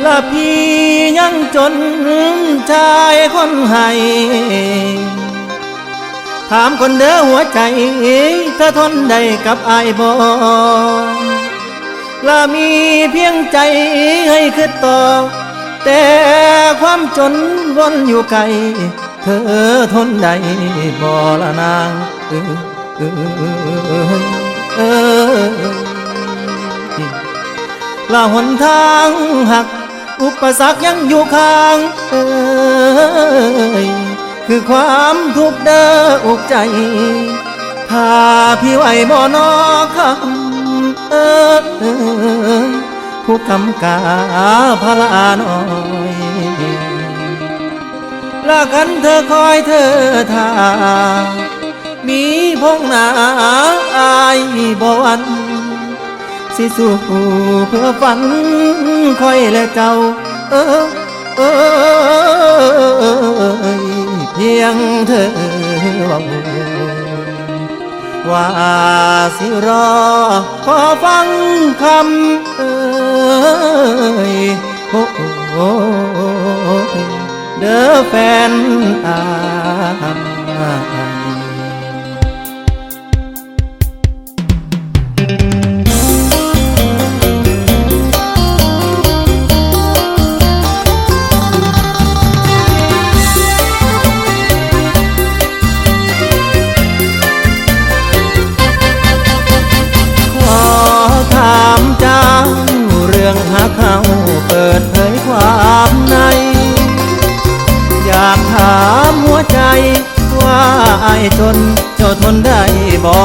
ละพี่ยังจนชายคนให้ถามคนเด้อหัวใจเธอทนได้กับอายบ่ละมีเพียงใจให้คิดต่อแต่ความจนวนอยู่ไกลเธอทนได้บ่ละนางละหนทางหักอุปสรรคยังอยู่ข้างคือความทุกข์เด้ออกใจถ้าพี่ไหวบ่นอคำผู้กำกาพลาน้อยละกันเธอคอยเธอท่ามีพงหนาอายบ่วันสิสู้เพื่อฝันคอยและเจ้าเพียงเธอว่าสิรอขอฟังคำเด้อแฟนอายหากเขาเปิดเผยความในอยากถามหัวใจว่าไอ้จนเจ้าทนได้บ่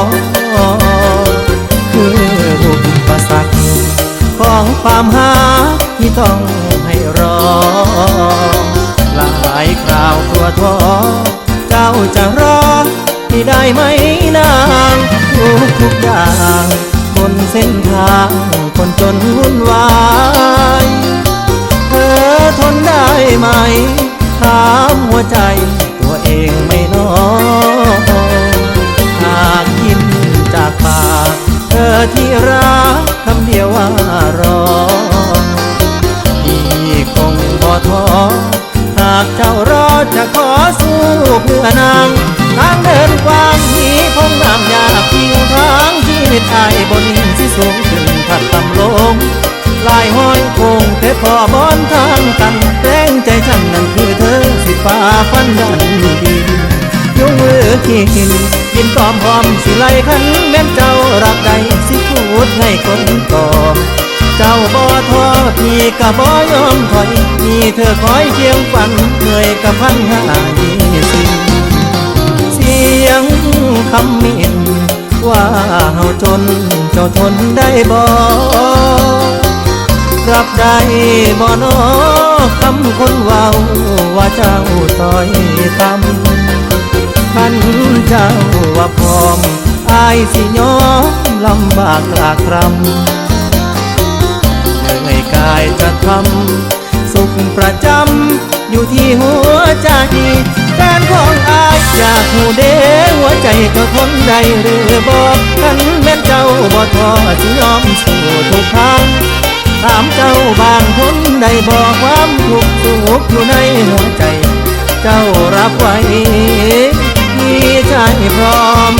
คืออุปสรรคของความหาที่ต้องให้รอหลายคราวกลัวท้อเจ้าจะรอที่ได้ไหมนางทุกอย่างบนเส้นทางคนจนวุ่นวายเธอทนได้ไหมถามหัวใจตัวเองไม่น้อยหากยิ้มจากปากเธอที่รักคำเดียวว่ารอพี่คงบ่ท้อหากเจ้ารอจะขอสู้เพื่อนางทางเดินกว้างมีพงน้ำยากทิ้งทางชีวิตอายบนหินที่สูงขึ้นถัดต่ำลงลายห้อยโค้งแต่พอบอนทางกันแรงใจฉันนั่นคือเธอสิฟ้าฟันดันดียกมือขีดยินตอมพร้อมสิไลขันแม่นเจ้ารักใดสิพูดให้คนตอบเจ้าบ่ท้อพี่ก็บ่ยอมถอยมีเธอคอยเคียงฝันเหนื่อยกับพันหา20เสียงคำมิ่นว่าเฮาจนเจ้าทนได้บ่รับได้บ่นอคำคนเว้าว่าเจ้าต้อยต่ำคันเจ้าว่าพร้อมอายสิยอมลำบากตรากตรำเหนื่อยกายจะทำสุขประจำอยู่ที่หัวใจแฟนของอายอยากหูเด้หัวใจเจ้าทนได้หรือบอกคันแม่นเจ้าบ่ท้อสิยอมสู้ทุกทางถามเจ้าบางคนได้บอกความทุกข์สุขอยู่ในหัวใจเจ้ารับไว้มีใจพร้อม